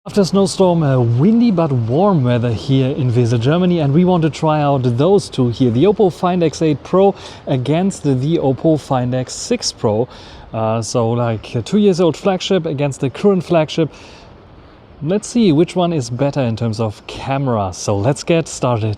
After a snowstorm, windy but warm weather here in Wesel, Germany, and we want to try out those two here, the Oppo Find X8 Pro against the Oppo Find X6 Pro. So like a 2 years old flagship against the current flagship. Let's see which one is better in terms of camera. So let's get started.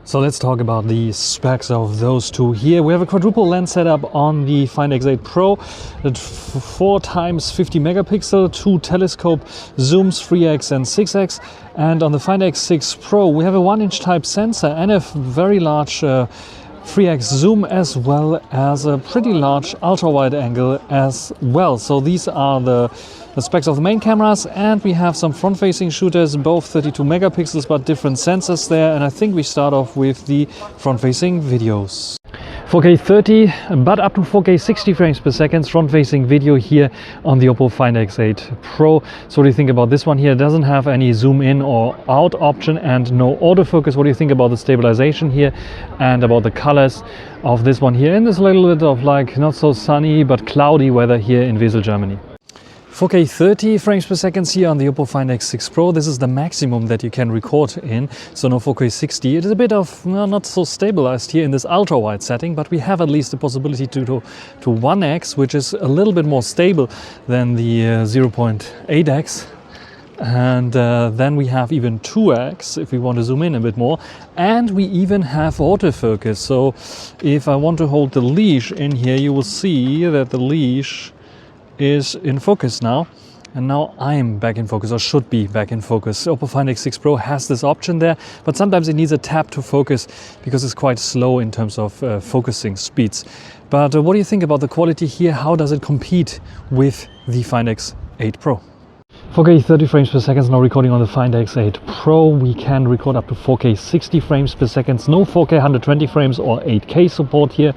So let's talk about the specs of those two here. We have a quadruple lens setup on the Find X8 Pro at 4x 50 megapixel, two telescope zooms, 3x and 6x. And on the Find X6 Pro, we have a 1-inch type sensor and a very large 3x zoom, as well as a pretty large ultra wide angle as well. So these are the specs of the main cameras, and we have some front facing shooters, both 32 megapixels but different sensors there. And I think we start off with the front facing videos. 4K 30 but up to 4K 60 frames per second front facing video here on the Oppo Find X8 Pro. So what do you think about this one here? It doesn't have any zoom in or out option and no autofocus. What do you think about the stabilization here and about the colors of this one here in this little bit of like not so sunny but cloudy weather here in Wesel, Germany? 4K 30 frames per second here on the Oppo Find X6 Pro. This is the maximum that you can record in, so no 4K 60. It is a bit of not so stabilized here in this ultra wide setting, but we have at least the possibility to 1x, which is a little bit more stable than the 0.8x. And then we have even 2x if we want to zoom in a bit more, and we even have autofocus. So if I want to hold the leash in here, you will see that the leash is in focus now, and now I'm back in focus, or should be back in focus. Oppo Find X6 Pro has this option there, but sometimes it needs a tap to focus because it's quite slow in terms of focusing speeds. But what do you think about the quality here? How does it compete with the Find X8 Pro? 4K 30 frames per second now recording on the Find X8 Pro. We can record up to 4K 60 frames per second, no 4K 120 frames or 8K support here,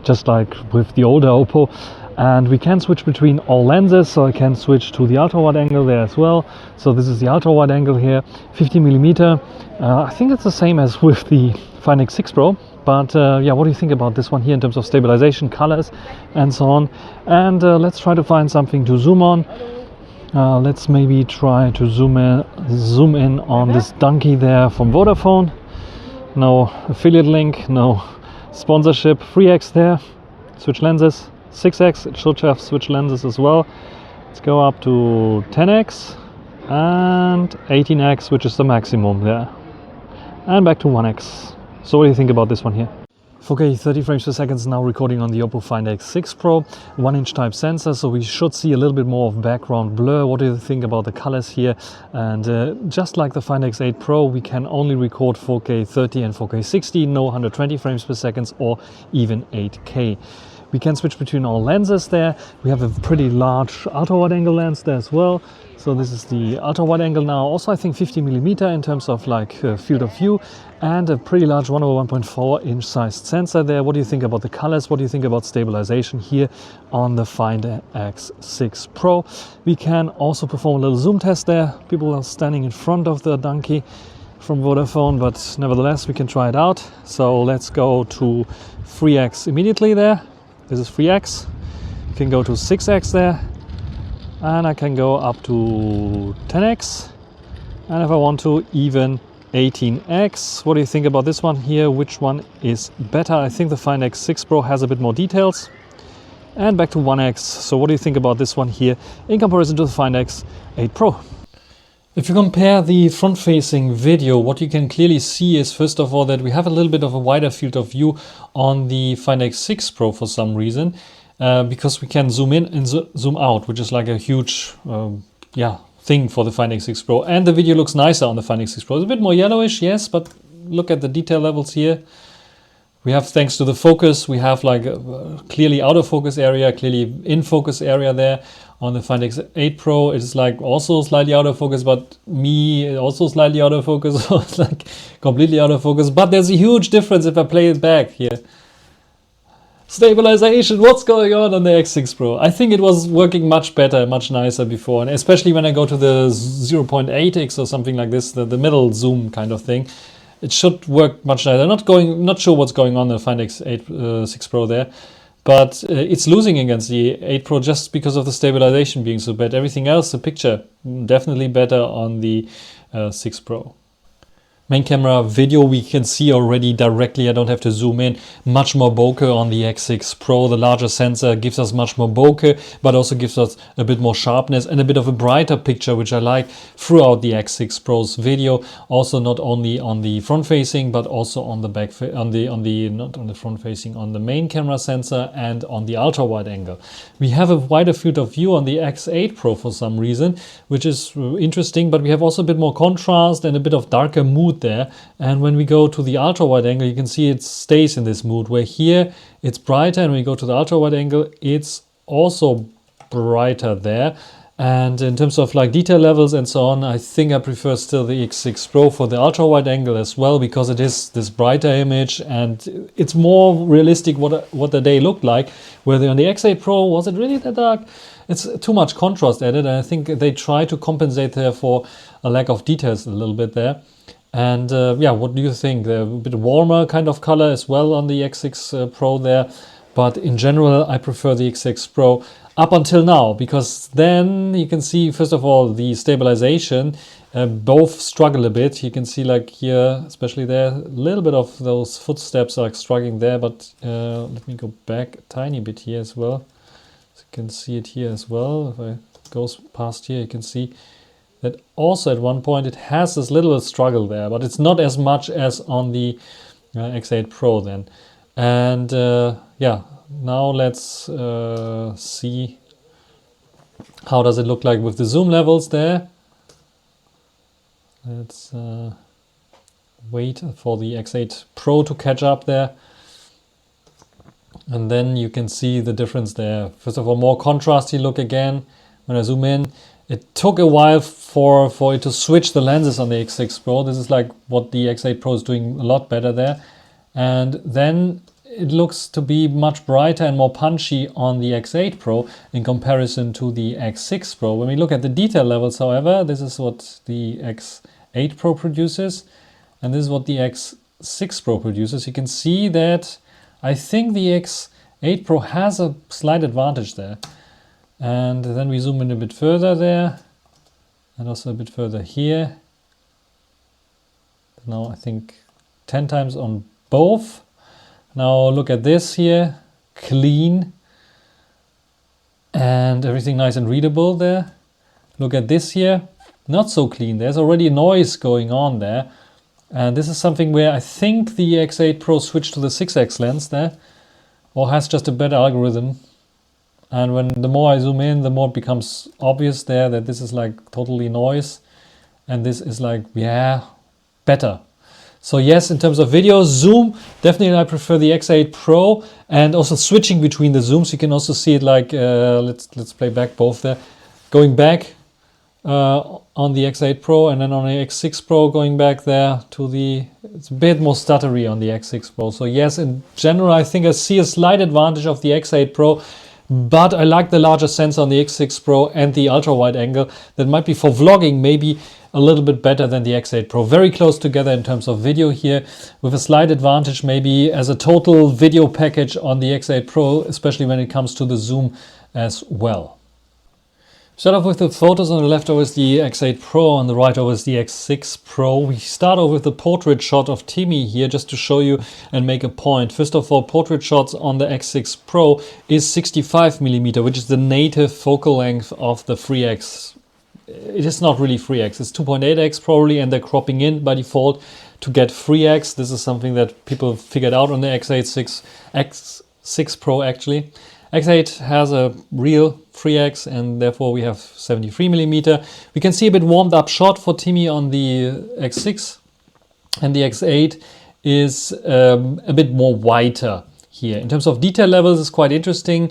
just like with the older Oppo. And we can switch between all lenses, so I can switch to the ultra wide angle there as well. So this is the ultra wide angle here, 50 millimeter. I think it's the same as with the Find X6 Pro. But yeah, what do you think about this one here in terms of stabilization, colors, and so on? And let's try to find something to zoom on. Let's maybe try to zoom in on this donkey there from Vodafone. No affiliate link, no sponsorship. 3x there, switch lenses. 6x, it should have switch lenses as well. Let's go up to 10x and 18x, which is the maximum there, and back to 1x. So what do you think about this one here? 4K 30 frames per second now recording on the Oppo Find X6 Pro, 1-inch type sensor, so we should see a little bit more of background blur. What do you think about the colors here? And just like the Find X8 Pro, we can only record 4K 30 and 4K 60, no 120 frames per second or even 8K. We can switch between all lenses there. We have a pretty large ultra wide angle lens there as well. So this is the ultra wide angle now, also I think 50 millimeter in terms of like field of view, and a pretty large 1/1.4 inch sized sensor there. What do you think about the colors? What do you think about stabilization here on the Find X6 Pro? We can also perform a little zoom test there. People are standing in front of the donkey from Vodafone, but nevertheless we can try it out. So let's go to 3x immediately there. This is 3x. You can go to 6x there, and I can go up to 10x, and if I want to, even 18x. What do you think about this one here? Which one is better? I think the Find X6 Pro has a bit more details. And back to 1x. So what do you think about this one here in comparison to the Find X8 Pro? If you compare the front-facing video, what you can clearly see is, first of all, that we have a little bit of a wider field of view on the Find X6 Pro for some reason, because we can zoom in and zoom out, which is like a huge thing for the Find X6 Pro. And the video looks nicer on the Find X6 Pro. It's a bit more yellowish, yes, but look at the detail levels here. We have, thanks to the focus, we have like a clearly out of focus area, clearly in focus area there. On the Find X8 Pro, it is like also slightly out of focus, but also slightly out of focus, so it's like completely out of focus. But there's a huge difference if I play it back here. Stabilization, what's going on the X6 Pro? I think it was working much better, much nicer before, and especially when I go to the 0.8x or something like this, the middle zoom kind of thing. it should work much nicer. Not sure what's going on in the Find X8 6 Pro there, but it's losing against the 8 Pro just because of the stabilization being so bad. Everything else, the picture, definitely better on the 6 Pro. Main camera video, we can see already directly, I don't have to zoom in, much more bokeh on the X6 Pro. The larger sensor gives us much more bokeh, but also gives us a bit more sharpness and a bit of a brighter picture, which I like throughout the X6 Pro's video. Also not only on the front facing, but also on the back, not on the front facing, on the main camera sensor and on the ultra wide angle. We have a wider field of view on the X8 Pro for some reason, which is interesting, but we have also a bit more contrast and a bit of darker mood there. And when we go to the ultra wide angle, you can see it stays in this mood, where here it's brighter, and when we go to the ultra wide angle, it's also brighter there. And in terms of like detail levels and so on, I think I prefer still the X6 Pro for the ultra wide angle as well, because it is this brighter image and it's more realistic what the day looked like. Whether on the X8 Pro, was it really that dark? It's too much contrast added, and I think they try to compensate there for a lack of details a little bit there. And yeah, what do you think? They're a bit warmer kind of color as well on the X6 Pro there. But in general, I prefer the X6 Pro up until now, because then you can see, first of all, the stabilization, both struggle a bit. You can see like here, especially there, a little bit of those footsteps are struggling there. But let me go back a tiny bit here as well. So you can see it here as well. If I go past here, you can see that also at one point it has this little struggle there, but it's not as much as on the X8 Pro then. And yeah, now let's see how does it look like with the zoom levels there. Let's wait for the X8 Pro to catch up there. And then you can see the difference there. First of all, more contrasty look again. When I zoom in, it took a while for it to switch the lenses on the X6 Pro. This is like what the X8 Pro is doing a lot better there. And then it looks to be much brighter and more punchy on the X8 Pro in comparison to the X6 Pro. When we look at the detail levels, however, this is what the X8 Pro produces, and this is what the X6 Pro produces. You can see that I think the X8 Pro has a slight advantage there. And then we zoom in a bit further there, and also a bit further here. Now I think 10 times on both. Now look at this here, clean, and everything nice and readable there. Look at this here, not so clean. There's already noise going on there. And this is something where I think the X8 Pro switched to the 6x lens there, or has just a better algorithm. And when the more I zoom in, the more it becomes obvious there that this is like totally noise. And this is like, yeah, better. So yes, in terms of video zoom, definitely I prefer the X8 Pro, and also switching between the zooms. You can also see it like, let's play back both there. Going back on the X8 Pro, and then on the X6 Pro going back there to the, it's a bit more stuttery on the X6 Pro. So yes, in general, I think I see a slight advantage of the X8 Pro, but I like the larger sensor on the X6 Pro and the ultra wide angle. That might be for vlogging, maybe a little bit better than the X8 Pro. Very close together in terms of video here, with a slight advantage maybe as a total video package on the X8 Pro, especially when it comes to the zoom as well. Start off with the photos. On the left over is the X8 Pro, on the right over is the X6 Pro. We start off with the portrait shot of Timmy here, just to show you and make a point. First of all, portrait shots on the X6 Pro is 65mm, which is the native focal length of the 3x. It is not really 3x, it's 2.8x probably, and they're cropping in by default to get 3x. This is something that people figured out on the X6 Pro actually. X8 has a real 3x, and therefore we have 73mm. We can see a bit warmed up shot for Timmy on the X6, and the X8 is a bit more whiter here. In terms of detail levels, it's quite interesting.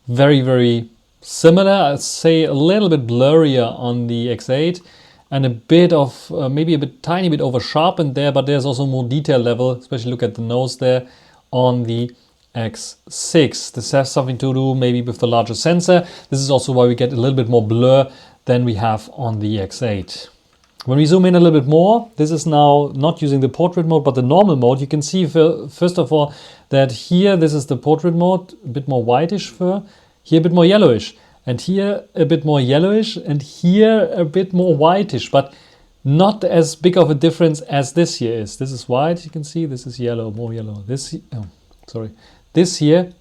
Very, very similar. I'd say a little bit blurrier on the X8, and a bit of, maybe a bit tiny bit over sharpened there, but there's also more detail level, especially look at the nose there on the X6. This has something to do maybe with the larger sensor. This is also why we get a little bit more blur than we have on the X8. When we zoom in a little bit more, this is now not using the portrait mode, but the normal mode. You can see, first of all, that here, this is the portrait mode, a bit more whitish fur, here a bit more yellowish, and here a bit more yellowish, and here a bit more whitish, but not as big of a difference as this here is. This is white, you can see, this is yellow, more yellow. This here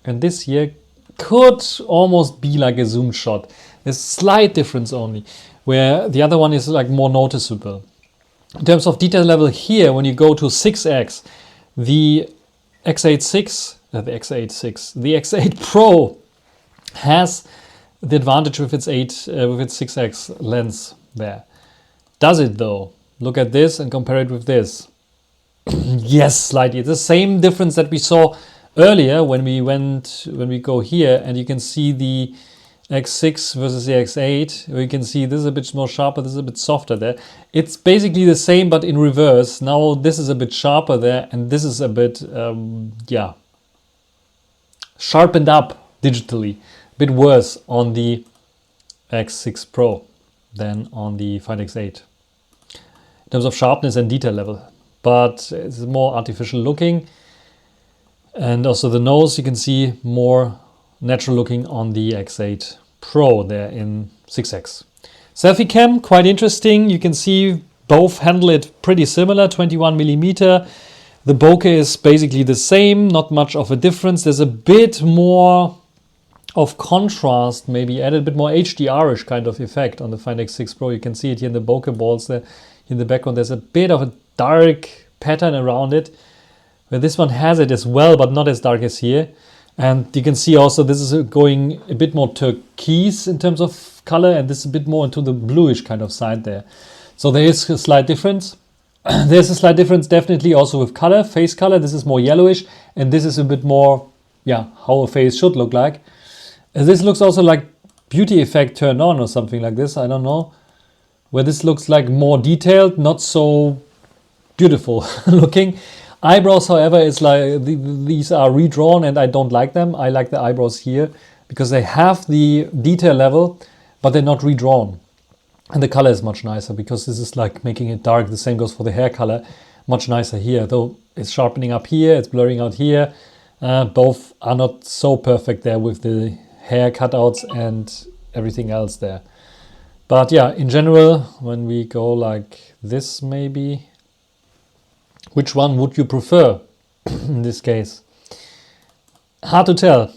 and this here could almost be like a zoom shot. There's slight difference only, where the other one is like more noticeable. In terms of detail level here, when you go to 6x, the X8 Pro has the advantage with its 6x lens there. Does it though? Look at this and compare it with this. Yes, slightly. It's the same difference that we saw earlier when we go here, and you can see the X6 versus the X8, where you can see this is a bit more sharper, this is a bit softer there. It's basically the same but in reverse. Now this is a bit sharper there, and this is a bit sharpened up digitally. A bit worse on the X6 Pro than on the Find X8 in terms of sharpness and detail level, but it's more artificial looking. And also the nose, you can see more natural looking on the X8 Pro there in 6x. Selfie cam, quite interesting. You can see both handle it pretty similar, 21mm. The bokeh is basically the same, not much of a difference. There's a bit more of contrast, maybe added a bit more HDR-ish kind of effect on the Find X6 Pro. You can see it here in the bokeh balls there. In the background, there's a bit of a dark pattern around it, where this one has it as well, but not as dark as here. And you can see also this is going a bit more turquoise in terms of color, and this is a bit more into the bluish kind of side there. So there is a slight difference. There's a slight difference definitely also with color, face color. This is more yellowish, and this is a bit more, how a face should look like. And this looks also like beauty effect turned on or something like this, I don't know. Where this looks like more detailed, not so beautiful looking. Eyebrows, however, is like these are redrawn, and I don't like them. I like the eyebrows here because they have the detail level, but they're not redrawn. And the color is much nicer because this is like making it dark. The same goes for the hair color, much nicer here. Though it's sharpening up here, it's blurring out here. Both are not so perfect there with the hair cutouts and everything else there. But yeah, in general, when we go like this maybe, which one would you prefer in this case? Hard to tell.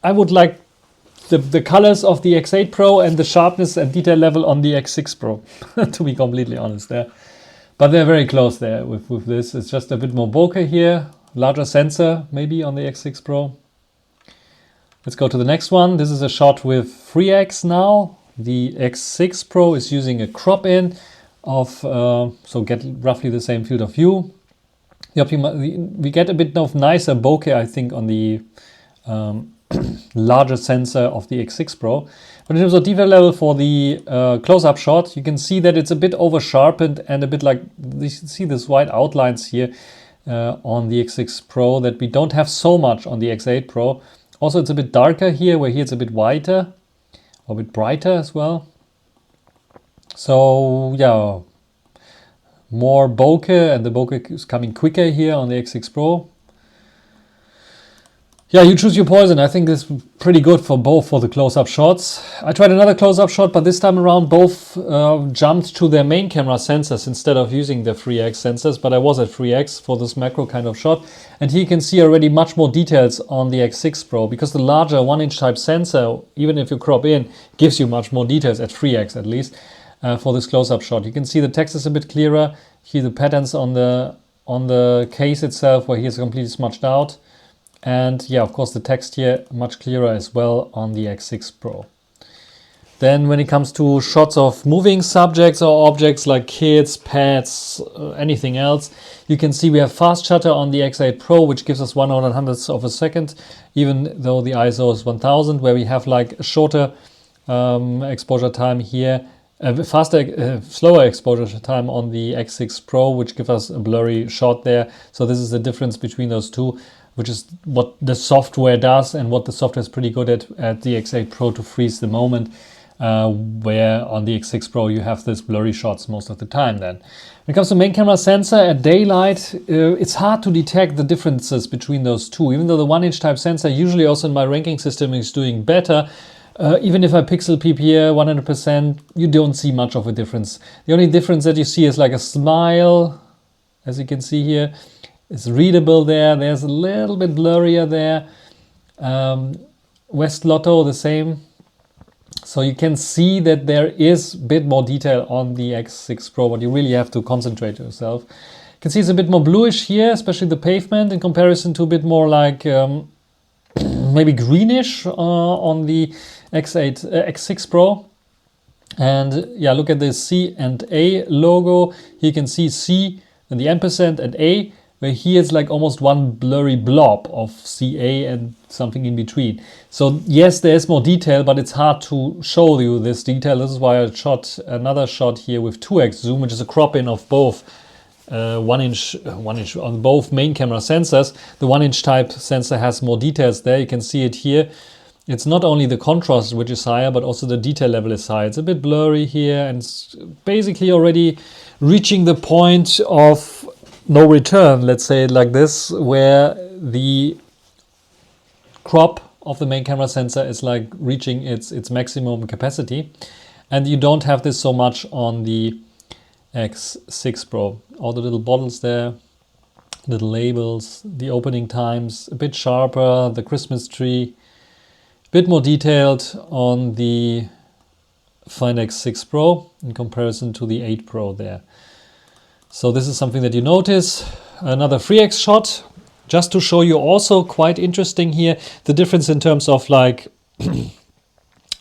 I would like the colors of the X8 Pro and the sharpness and detail level on the X6 Pro, to be completely honest there. But they're very close there with this. It's just a bit more bokeh here, larger sensor maybe on the X6 Pro. Let's go to the next one. This is a shot with 3x now. The X6 Pro is using a crop in of, so get roughly the same field of view. We get a bit of nicer bokeh, I think, on the larger sensor of the X6 Pro. But in terms of detail level for the close-up shot, you can see that it's a bit over-sharpened and a bit like, you see these white outlines here on the X6 Pro that we don't have so much on the X8 Pro. Also, it's a bit darker here, where here it's a bit whiter, or a bit brighter as well. So yeah, more bokeh, and the bokeh is coming quicker here on the X6 Pro. Yeah, you choose your poison. I think this is pretty good for both for the close-up shots. I tried another close-up shot, but this time around both jumped to their main camera sensors instead of using the 3x sensors, but I was at 3x for this macro kind of shot. And here you can see already much more details on the X6 Pro, because the larger 1-inch type sensor, even if you crop in, gives you much more details at 3x at least for this close-up shot. You can see the text is a bit clearer. Here the patterns on the case itself, where here it's completely smudged out. And yeah, of course, the text here much clearer as well on the X6 Pro. Then when it comes to shots of moving subjects or objects like kids, pets, anything else, you can see we have fast shutter on the X8 Pro, which gives us 1/100th of a second, even though the ISO is 1000, where we have like a shorter exposure time here, slower exposure time on the X6 Pro, which gives us a blurry shot there. So this is the difference between those two, which is what the software does, and what the software is pretty good at the X8 Pro to freeze the moment. where on the X6 Pro you have this blurry shots most of the time then. When it comes to main camera sensor, at daylight, it's hard to detect the differences between those two. Even though the 1-inch type sensor usually also in my ranking system is doing better, even if I pixel peep here 100%, you don't see much of a difference. The only difference that you see is like a smile, as you can see here. It's readable there. There's a little bit blurrier there. West Lotto, the same. So you can see that there is a bit more detail on the X6 Pro, but you really have to concentrate yourself. You can see it's a bit more bluish here, especially the pavement in comparison to a bit more like maybe greenish on the X6 Pro. And yeah, look at the C and A logo. Here you can see C and the ampersand and A, where here it's like almost one blurry blob of CA and something in between. So yes, there is more detail, but it's hard to show you this detail. This is why I shot another shot here with 2x zoom, which is a crop in of both 1-inch on both main camera sensors. The 1-inch type sensor has more details there. You can see it here. It's not only the contrast which is higher, but also the detail level is high. It's a bit blurry here, and it's basically already reaching the point of no return, let's say it like this, where the crop of the main camera sensor is like reaching its maximum capacity, and you don't have this so much on the X6 Pro. All the little bottles there, little labels, the opening times, a bit sharper, the Christmas tree, a bit more detailed on the Find X6 Pro in comparison to the 8 Pro there. So this is something that you notice. Another 3x shot, just to show you also quite interesting here, the difference in terms of like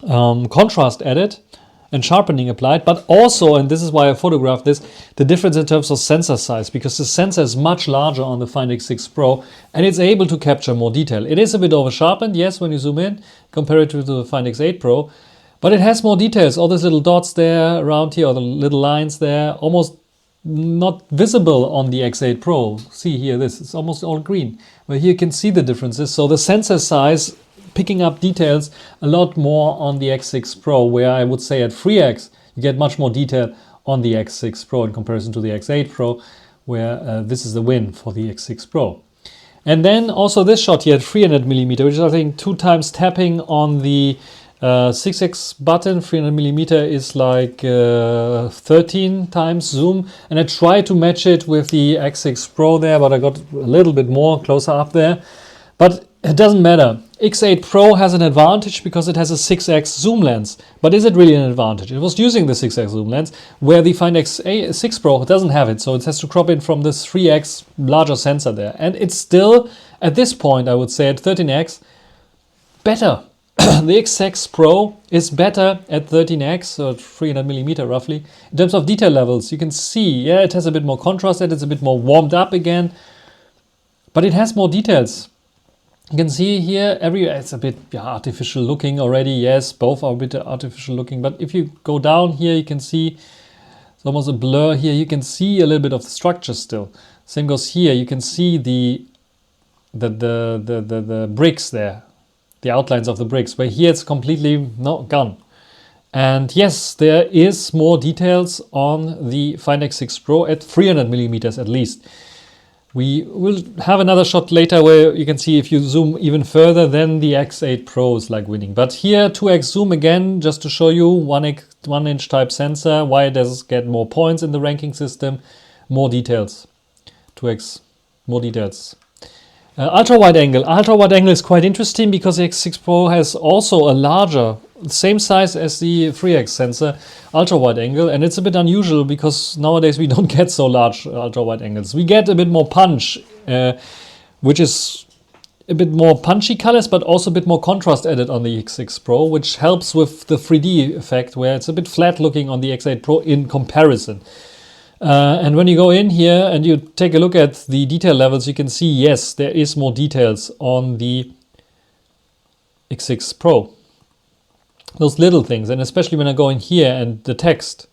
contrast added and sharpening applied, but also, and this is why I photographed this, the difference in terms of sensor size, because the sensor is much larger on the Find X6 Pro and it's able to capture more detail. It is a bit over sharpened, yes, when you zoom in, compare it to the Find X8 Pro, but it has more details. All those little dots there around here, or the little lines there, almost not visible on the X8 Pro. See here, this is almost all green. But here you can see the differences. So the sensor size picking up details a lot more on the X6 Pro, where I would say at 3x you get much more detail on the X6 Pro in comparison to the X8 Pro, where this is the win for the X6 Pro. And then also this shot here at 300mm, which is I think 2 times tapping on the 6x button. 300mm is like 13 times zoom, and I tried to match it with the X6 Pro there, but I got a little bit more closer up there. But it doesn't matter. X8 Pro has an advantage because it has a 6x zoom lens. But is it really an advantage? It was using the 6x zoom lens, where the Find X6 Pro doesn't have it, so it has to crop in from this 3x larger sensor there. And it's still, at this point, I would say at 13x, better. The X6 Pro is better at 13x, so 300mm roughly. In terms of detail levels, you can see, yeah, it has a bit more contrast, it's a bit more warmed up again, but it has more details. You can see here, it's a bit artificial looking already. Yes, both are a bit artificial looking, but if you go down here, you can see it's almost a blur here. You can see a little bit of the structure still. Same goes here. You can see the bricks there. The outlines of the bricks, where here it's completely gone. And yes, there is more details on the Find X6 Pro at 300mm at least. We will have another shot later where you can see if you zoom even further, then the X8 Pro is like winning. But here 2x zoom again, just to show you 1-inch type sensor, why it does get more points in the ranking system, more details. 2x, more details. Ultra wide angle. Ultra wide angle is quite interesting because the X6 Pro has also a larger, same size as the 3x sensor, ultra wide angle, and it's a bit unusual because nowadays we don't get so large ultra wide angles. We get a bit more punch, which is a bit more punchy colors, but also a bit more contrast added on the X6 Pro, which helps with the 3D effect, where it's a bit flat looking on the X8 Pro in comparison. And when you go in here and you take a look at the detail levels, you can see, yes, there is more details on the X6 Pro. Those little things, and especially when I go in here and the text,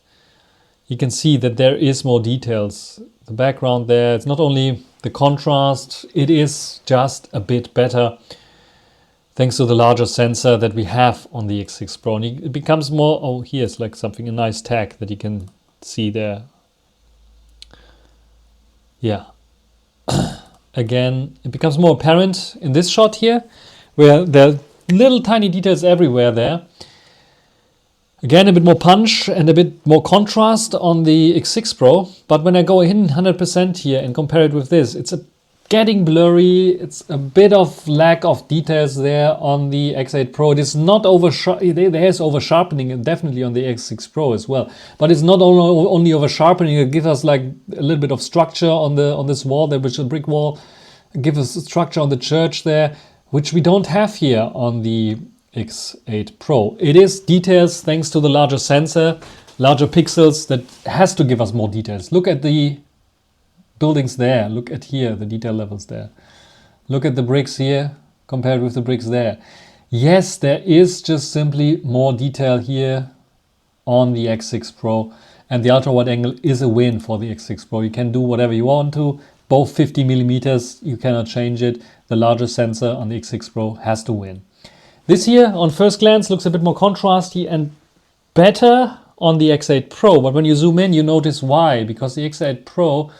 you can see that there is more details. The background there, it's not only the contrast, it is just a bit better. thanks to the larger sensor that we have on the X6 Pro. And it becomes more, oh, here's like something, a nice tag that you can see there. Yeah. Again, it becomes more apparent in this shot here, where there are little tiny details everywhere there. Again, a bit more punch and a bit more contrast on the X6 Pro. But when I go in 100% here and compare it with this, it's getting blurry. It's a bit of lack of details there on the X8 Pro. It is not there's over sharpening definitely on the X6 Pro as well. But it's not only over sharpening. It gives us like a little bit of structure on this wall there, which is a brick wall. It gives us structure on the church there, which we don't have here on the X8 Pro. It is details thanks to the larger sensor, larger pixels, that has to give us more details. Look at the buildings there. Look at here, the detail levels there. Look at the bricks here compared with the bricks there. Yes, there is just simply more detail here on the X6 Pro, and the ultra wide angle is a win for the X6 Pro. You can do whatever you want to. Both 50 millimeters, you cannot change it. The larger sensor on the X6 Pro has to win. This here, on first glance, looks a bit more contrasty and better on the X8 Pro. But when you zoom in, you notice why. Because the X8 Pro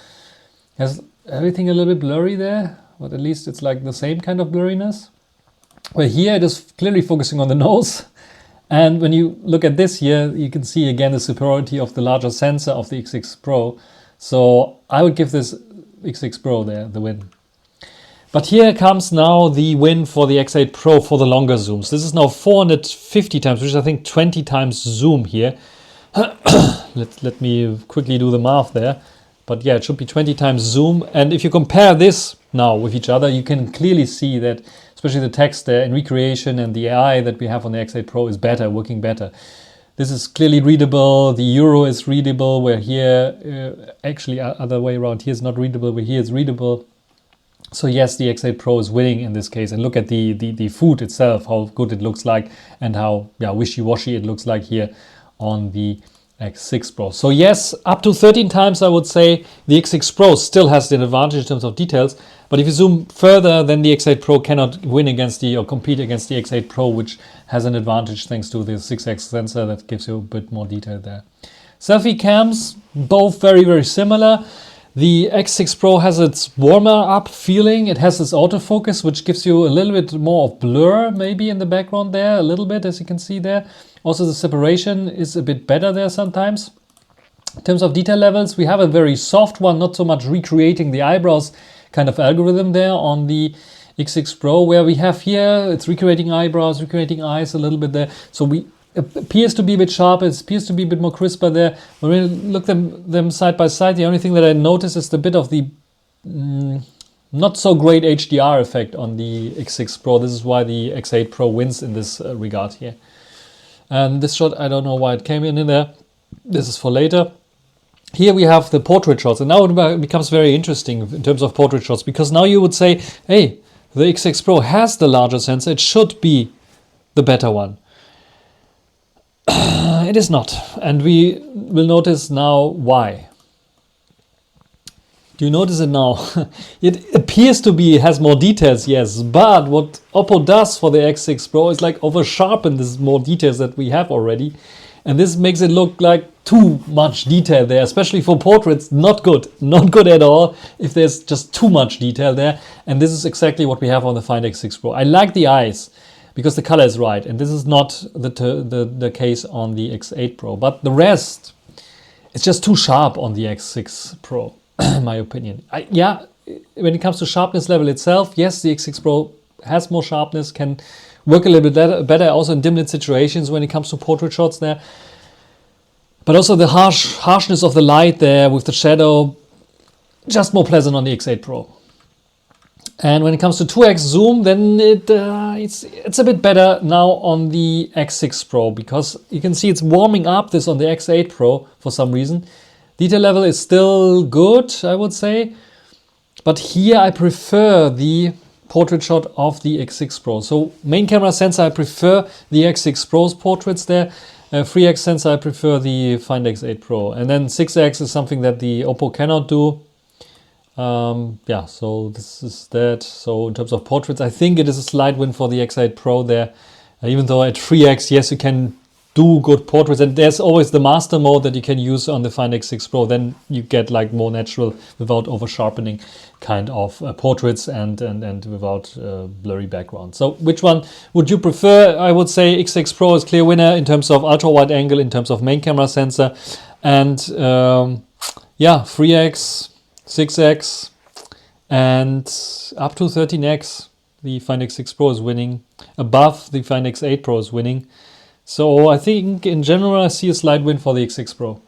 has everything a little bit blurry there. But at least it's like the same kind of blurriness. Where here it is clearly focusing on the nose. And when you look at this here, you can see again the superiority of the larger sensor of the X6 Pro. So I would give this X6 Pro there the win. But here comes now the win for the X8 Pro for the longer zooms. This is now 450 times, which is I think 20 times zoom here. Let me quickly do the math there. But yeah, it should be 20 times zoom. And if you compare this now with each other, you can clearly see that, especially the text there in recreation and the AI that we have on the X8 Pro is better, working better. This is clearly readable. The Euro is readable, where here, actually other way around, here is not readable, where here is readable. So yes, the X8 Pro is winning in this case. And look at the food itself, how good it looks like, and how wishy-washy it looks like here on the X6 Pro. So yes, up to 13 times I would say the X6 Pro still has the advantage in terms of details. But if you zoom further, then the X8 Pro cannot win against or compete against the X8 Pro, which has an advantage thanks to the 6x sensor that gives you a bit more detail there. Selfie cams, both very, very similar. The X6 Pro has its warmer up feeling. It has this autofocus, which gives you a little bit more of blur maybe in the background there, a little bit, as you can see there. Also, the separation is a bit better there sometimes. In terms of detail levels, we have a very soft one, not so much recreating the eyebrows kind of algorithm there on the X6 Pro, where we have here, it's recreating eyebrows, recreating eyes a little bit there. So it appears to be a bit sharper, it appears to be a bit more crisper there. When we look them side by side, the only thing that I notice is the bit of the not so great HDR effect on the X6 Pro. This is why the X8 Pro wins in this regard here. And this shot, I don't know why it came in there. This is for later. Here we have the portrait shots, and now it becomes very interesting in terms of portrait shots, because now you would say, hey, the X6 Pro has the larger sensor, it should be the better one. It is not, and we will notice now why. Do you notice it now? It appears to be, it has more details, yes, but what Oppo does for the X6 Pro is like over sharpen this more details that we have already. And this makes it look like too much detail there, especially for portraits. Not good at all if there's just too much detail there. And this is exactly what we have on the Find X6 Pro. I like the eyes because the color is right, and this is not the case on the X8 Pro. But the rest, it's just too sharp on the X6 Pro, in my opinion. When it comes to sharpness level itself, yes, the X6 Pro has more sharpness, can work a little bit better also in dim lit situations when it comes to portrait shots there. But also the harshness of the light there with the shadow, just more pleasant on the X8 Pro. And when it comes to 2x zoom, then it's a bit better now on the X6 Pro, because you can see it's warming up this on the X8 Pro for some reason. Detail level is still good, I would say. But here I prefer the portrait shot of the X6 Pro. So main camera sensor, I prefer the X6 Pro's portraits there. 3x sensor, I prefer the Find X8 Pro. And then 6x is something that the Oppo cannot do. Yeah, so this is that. So in terms of portraits, I think it is a slight win for the X8 Pro there. Even though at 3x, yes, you can do good portraits, and there's always the master mode that you can use on the Find X6 Pro. Then you get like more natural, without over sharpening, kind of portraits and without blurry background. So which one would you prefer? I would say X6 Pro is clear winner in terms of ultra wide angle, in terms of main camera sensor, and yeah, 3x, 6x, and up to 13x. The Find X6 Pro is winning. Above, the Find X8 Pro is winning. So I think in general I see a slight win for the X6 Pro.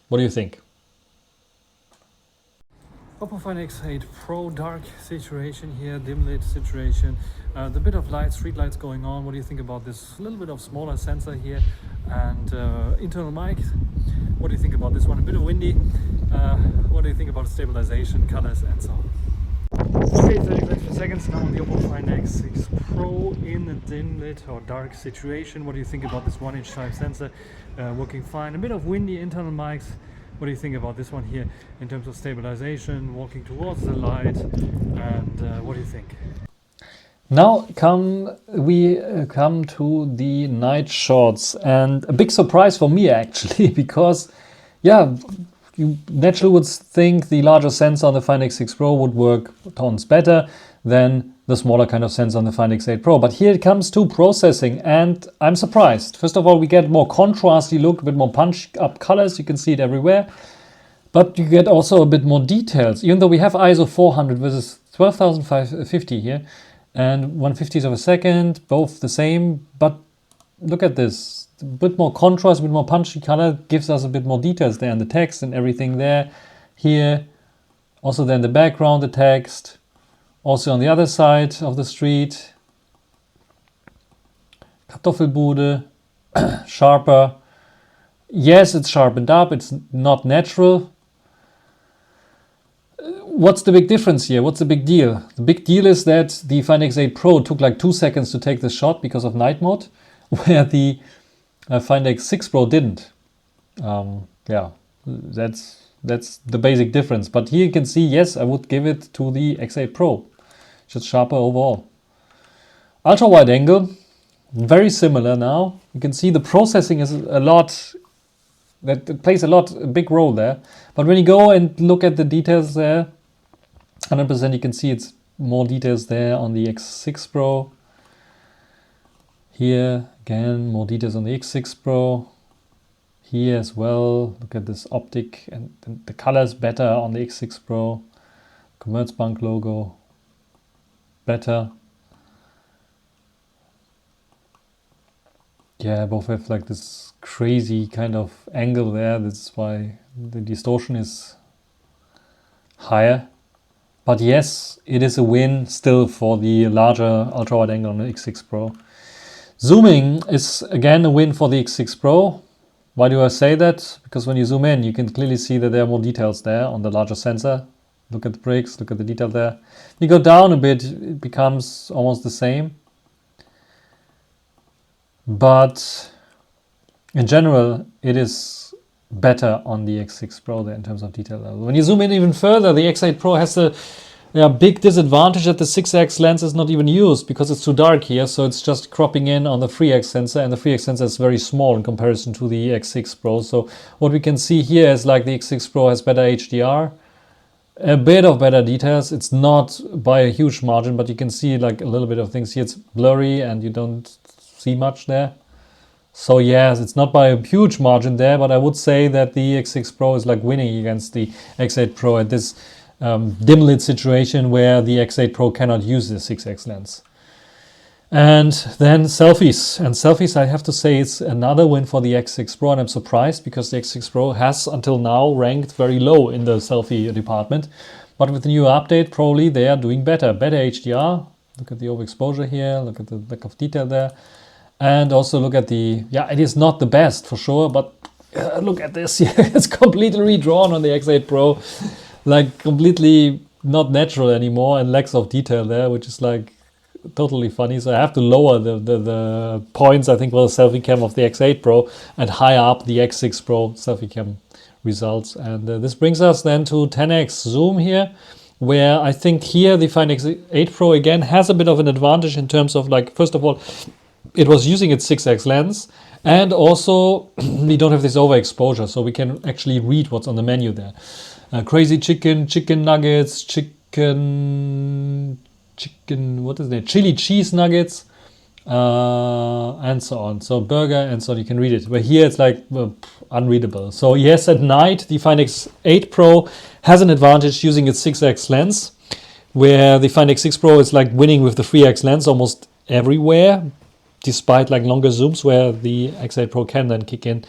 What do you think? Oppo Find X8 Pro, dark situation here, dim lit situation. The bit of light, street lights going on. What do you think about this? A little bit of smaller sensor here and internal mic. What do you think about this one? A bit of windy. What do you think about stabilization, colors, and so on? Okay, 30 seconds now on the Oppo Find X6 Pro in a dim lit or dark situation. What do you think about this 1-inch type sensor? Working fine. A bit of windy internal mics. What do you think about this one here in terms of stabilization, walking towards the light, and what do you think? Now we come to the night shots, and a big surprise for me actually, because yeah, you naturally would think the larger sensor on the Find X6 Pro would work tons better than the smaller kind of sensor on the Find X8 Pro. But here it comes to processing, and I'm surprised. First of all, we get more contrasty look, a bit more punch up colors. You can see it everywhere. But you get also a bit more details. Even though we have ISO 400 versus 12,550 here, and 150s of a second, both the same. But look at this. A bit more contrast, a bit more punchy color gives us a bit more details there in the text and everything there. Here, also then the background, the text. Also on the other side of the street. Kartoffelbude, sharper. Yes, it's sharpened up, it's not natural. What's the big difference here? What's the big deal? The big deal is that the Find X8 Pro took like 2 seconds to take the shot because of night mode, where the Find X6 Pro didn't. Yeah, that's the basic difference. But here you can see, yes, I would give it to the X8 Pro. Just sharper overall. Ultra wide angle, very similar now. You can see the processing is a lot, that plays a big role there. But when you go and look at the details there, 100% you can see it's more details there on the X6 Pro. Here again, more details on the X6 Pro. Here as well, look at this optic, and the colors better on the X6 Pro. Commerzbank logo, better. Yeah, both have like this crazy kind of angle there. That's why the distortion is higher. But yes, it is a win still for the larger ultra wide angle on the X6 Pro. Zooming is again a win for the X6 Pro. Why do I say that? Because when you zoom in, you can clearly see that there are more details there on the larger sensor. Look at the bricks, look at the detail there. You go down a bit, it becomes almost the same. But in general, it is better on the X6 Pro there in terms of detail level. When you zoom in even further, the X8 Pro has a big disadvantage that the 6x lens is not even used because it's too dark here. So it's just cropping in on the 3x sensor, and the 3x sensor is very small in comparison to the X6 Pro. So what we can see here is like the X6 Pro has better HDR, a bit of better details. It's not by a huge margin, but you can see like a little bit of things here. It's blurry and you don't see much there. So yes, it's not by a huge margin there, but I would say that the X6 Pro is like winning against the X8 Pro at this dim lit situation where the X8 Pro cannot use the 6x lens. And then selfies. And selfies, I have to say, it's another win for the X6 Pro, and I'm surprised because the X6 Pro has until now ranked very low in the selfie department. But with the new update, probably they are doing better. Better HDR. Look at the overexposure here, look at the lack of detail there. And also look at the, it is not the best for sure, but look at this here. It's completely redrawn on the X8 Pro. Like completely not natural anymore and lacks of detail there, which is like totally funny. So I have to lower the points, I think, for the selfie cam of the X8 Pro and higher up the X6 Pro selfie cam results. And this brings us then to 10x zoom here. where I think here the Find X8 Pro again has a bit of an advantage in terms of, like, first of all, it was using its 6x lens, and also we don't have this overexposure, so we can actually read what's on the menu there. Crazy chicken, chicken nuggets, chicken, what is it? Chili cheese nuggets, and so on. So burger and so on, you can read it. But here it's like unreadable. So yes, at night the Find X8 Pro has an advantage using its 6x lens, where the Find X6 Pro is like winning with the 3x lens almost everywhere, despite like longer zooms where the X8 Pro can then kick in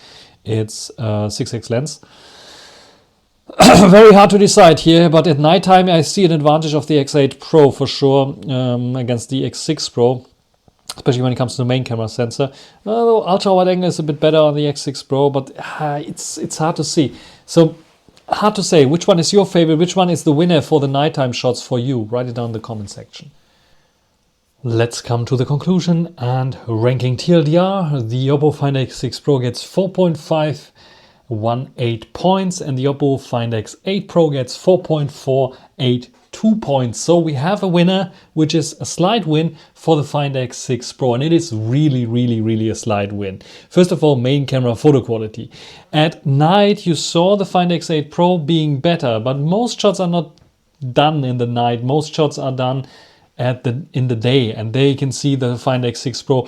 its 6x lens. Very hard to decide here, but at nighttime I see an advantage of the X8 Pro for sure against the X6 Pro, especially when it comes to the main camera sensor. Ultra wide angle is a bit better on the X6 Pro, but it's hard to see. So hard to say which one is your favorite, which one is the winner for the nighttime shots for you. Write it down in the comment section. Let's come to the conclusion and ranking TLDR. The Oppo Find X6 Pro gets 4.518 points and the Oppo Find X8 Pro gets 4.482 points. So we have a winner, which is a slight win for the Find X6 Pro, and it is really a slight win. First of all, main camera photo quality. At night you saw the Find X8 Pro being better, but most shots are not done in the night. Most shots are done in the day, and there you can see the Find X6 Pro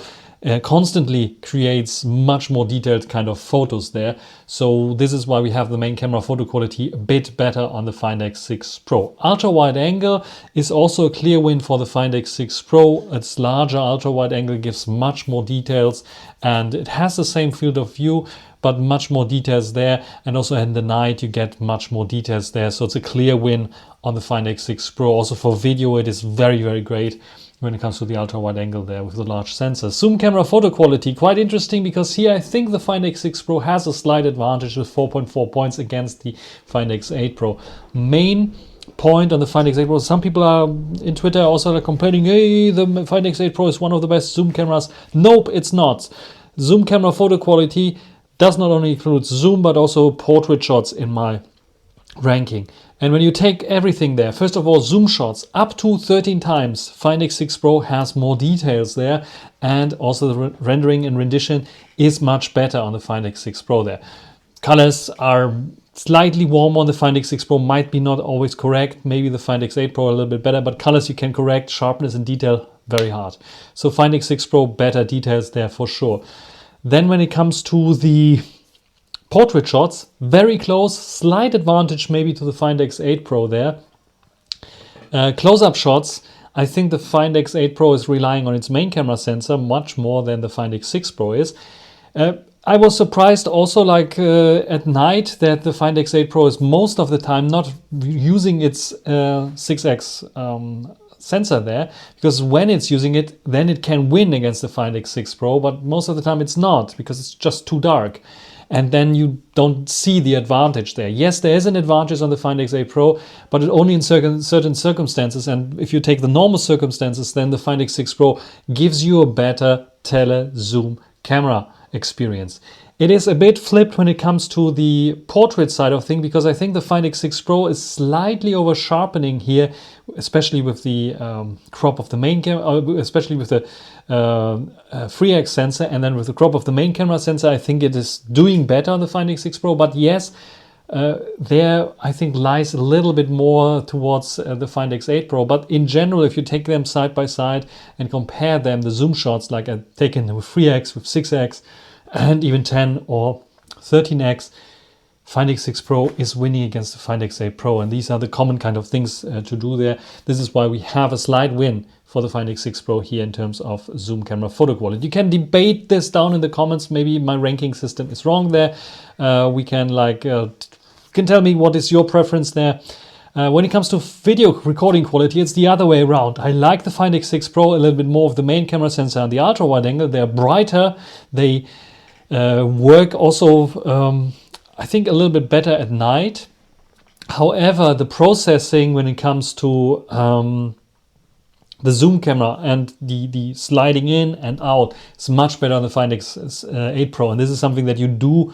constantly creates much more detailed kind of photos there. So this is why we have the main camera photo quality a bit better on the Find X6 Pro. Ultra wide angle is also a clear win for the Find X6 Pro. Its larger ultra wide angle gives much more details, and it has the same field of view but much more details there, and also in the night you get much more details there. So it's a clear win on the Find X6 Pro. Also for video it is very great when it comes to the ultra wide angle there with the large sensor. Zoom camera photo quality, quite interesting, because here I think the Find X6 Pro has a slight advantage with 4.4 points against the Find X8 Pro. Main point on the Find X8 Pro, some people are in Twitter also like complaining, hey, the Find X8 Pro is one of the best zoom cameras. Nope, it's not. Zoom camera photo quality does not only include zoom but also portrait shots in my ranking. And when you take everything there, first of all, zoom shots up to 13 times, Find X6 Pro has more details there, and also the rendering and rendition is much better on the Find X6 Pro there. Colors are slightly warmer on the Find X6 Pro, might be not always correct. Maybe the Find X8 Pro a little bit better, but colors you can correct, sharpness and detail very hard. So Find X6 Pro, better details there for sure. Then when it comes to the portrait shots, very close, slight advantage maybe to the Find X8 Pro there. Close-up shots, I think the Find X8 Pro is relying on its main camera sensor much more than the Find X6 Pro is. I was surprised also, like at night, that the Find X8 Pro is most of the time not using its 6x sensor there, because when it's using it, then it can win against the Find X6 Pro, but most of the time it's not, because it's just too dark. And then you don't see the advantage there. Yes, there is an advantage on the Find X8 Pro, but only in certain circumstances. And if you take the normal circumstances, then the Find X6 Pro gives you a better tele-zoom camera experience. It is a bit flipped when it comes to the portrait side of things, because I think the Find X6 Pro is slightly over sharpening here, especially with the crop of the main camera, especially with the 3x sensor, and then with the crop of the main camera sensor, I think it is doing better on the Find X6 Pro. But yes, there I think lies a little bit more towards the Find X8 Pro. But in general, if you take them side by side and compare them, the zoom shots like I've taken with 3x, with 6x, and even 10 or 13x, Find X6 Pro is winning against the Find X8 Pro, and these are the common kind of things to do there. This is why we have a slight win for the Find X6 Pro here in terms of zoom camera photo quality. You can debate this down in the comments. Maybe my ranking system is wrong there. We can can tell me what is your preference there. When it comes to video recording quality, it's the other way around. I like the Find X6 Pro a little bit more of the main camera sensor and the ultra wide angle. They're brighter. They work also, I think, a little bit better at night. However, the processing when it comes to the zoom camera and the sliding in and out is much better on the Find X8 Pro. And this is something that you do.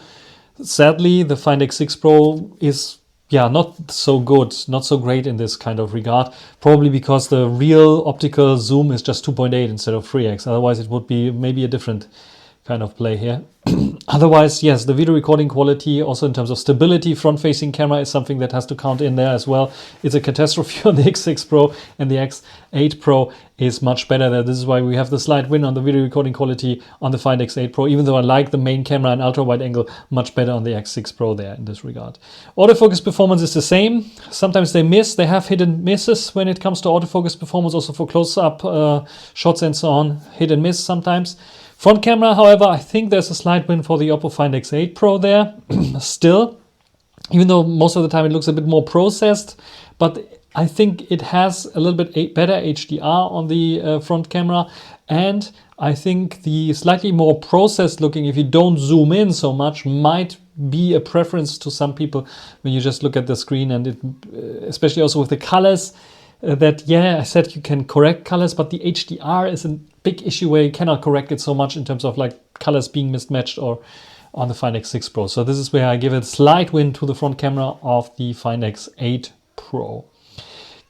Sadly, the Find X6 Pro is yeah, not so good, not so great in this kind of regard. Probably because the real optical zoom is just 2.8 instead of 3x. Otherwise, it would be maybe a different kind of play here. Otherwise, yes, the video recording quality, also in terms of stability, front-facing camera is something that has to count in there as well. It's a catastrophe on the X6 Pro, and the X8 Pro is much better there. This is why we have the slight win on the video recording quality on the Find X8 Pro, even though I like the main camera and ultra-wide angle much better on the X6 Pro there in this regard. Autofocus performance is the same. Sometimes they miss. They have hit and misses when it comes to autofocus performance, also for close-up shots and so on. Hit and miss sometimes. Front camera, however, I think there's a slight win for the Oppo Find X8 Pro there. Still, even though most of the time it looks a bit more processed, but I think it has a little bit better HDR on the front camera, and I think the slightly more processed looking, if you don't zoom in so much, might be a preference to some people when you just look at the screen, and it, especially also with the colors. That, yeah, I said you can correct colors, but the HDR is a big issue where you cannot correct it so much in terms of like colors being mismatched or on the Find X6 Pro. So this is where I give a slight win to the front camera of the Find X8 Pro.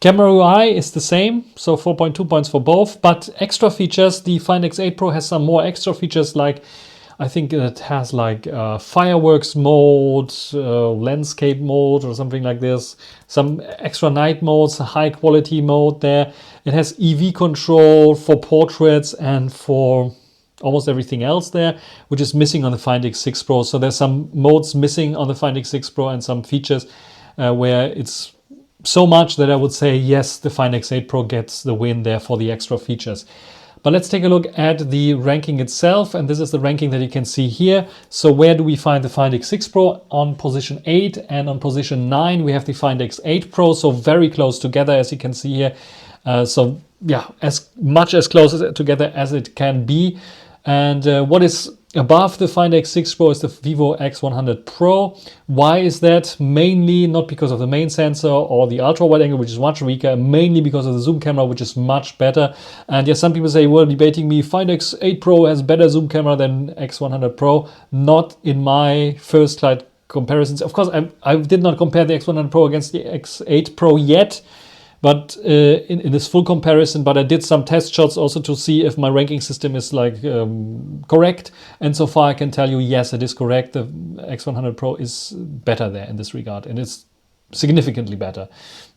Camera UI is the same, so 4.2 points for both, but extra features, the Find X8 Pro has some more extra features, like I think it has like fireworks mode, landscape mode or something like this. Some extra night modes, a high quality mode there. It has EV control for portraits and for almost everything else there, which is missing on the Find X6 Pro. So there's some modes missing on the Find X6 Pro and some features where it's so much that I would say, yes, the Find X8 Pro gets the win there for the extra features. But let's take a look at the ranking itself, and this is the ranking that you can see here. So where do we find the Find X6 Pro? On position 8 and on position 9 we have the Find X8 Pro, so very close together as you can see here. So yeah, as much as close together as it can be. And what is above the Find X6 Pro is the Vivo X100 Pro. Why is that? Mainly not because of the main sensor or the ultra wide angle, which is much weaker, mainly because of the zoom camera, which is much better. And yes, some people say, well, debating me, Find X8 Pro has better zoom camera than X100 Pro. Not in my first slide comparisons. Of course, I did not compare the X100 Pro against the X8 Pro yet, but in this full comparison, but I did some test shots also to see if my ranking system is like correct, and so far I can tell you, yes, it is correct. The X100 Pro is better there in this regard, and it's significantly better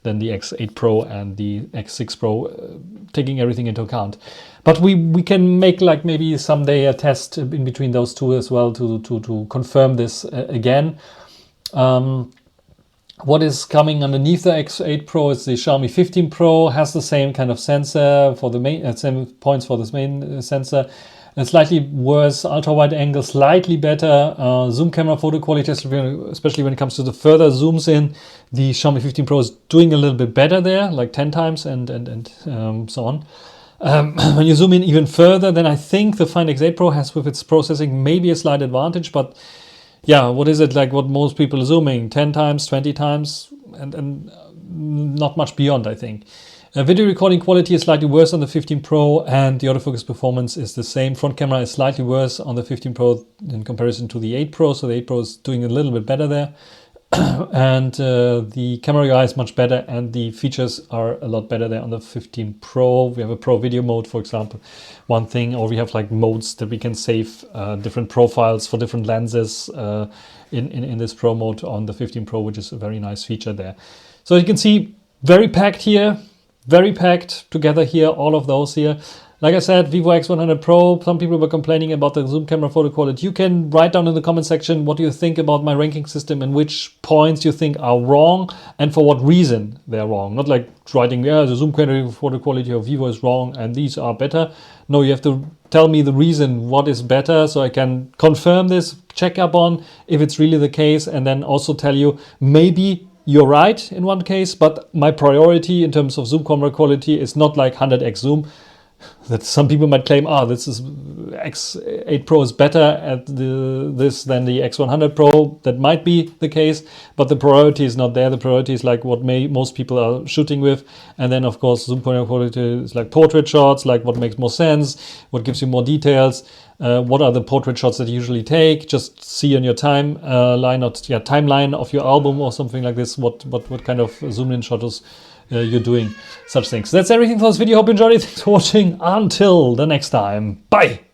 than the X8 Pro and the X6 Pro, taking everything into account. But we can make like maybe someday a test in between those two as well to confirm this again. What is coming underneath the X8 Pro is the Xiaomi 15 Pro, has the same kind of sensor for the main, same points for this main sensor. A slightly worse ultra wide angle, slightly better zoom camera photo quality, especially when it comes to the further zooms in. The Xiaomi 15 Pro is doing a little bit better there, like 10 times and so on. When you zoom in even further, then I think the Find X8 Pro has, with its processing, maybe a slight advantage, but yeah, what is it like what most people are zooming? 10 times, 20 times, and not much beyond, I think. Video recording quality is slightly worse on the 15 Pro, and the autofocus performance is the same. Front camera is slightly worse on the 15 Pro in comparison to the 8 Pro, so the 8 Pro is doing a little bit better there. And the camera UI is much better, and the features are a lot better there on the 15 Pro. We have a Pro video mode, for example, one thing, or we have like modes that we can save different profiles for different lenses in this Pro mode on the 15 Pro, which is a very nice feature there. So you can see, very packed here, very packed together here, all of those here. Like I said, Vivo X100 Pro, some people were complaining about the zoom camera photo quality. You can write down in the comment section what you think about my ranking system and which points you think are wrong and for what reason they're wrong. Not like writing, yeah, the zoom camera photo quality of Vivo is wrong and these are better. No, you have to tell me the reason what is better so I can confirm this, check up on if it's really the case, and then also tell you maybe you're right in one case, but my priority in terms of zoom camera quality is not like 100x zoom. that some people might claim, this is X8 Pro is better at this than the X100 Pro. That might be the case, but the priority is not there. The priority is like what most people are shooting with. And then of course, zoom point quality is like portrait shots, like what makes more sense, what gives you more details. What are the portrait shots that you usually take? Just see on your timeline of your album or something like this, what kind of zoom in shots you're doing, such things. That's everything for this video. Hope you enjoyed it. Thanks for watching. Until the next time. Bye.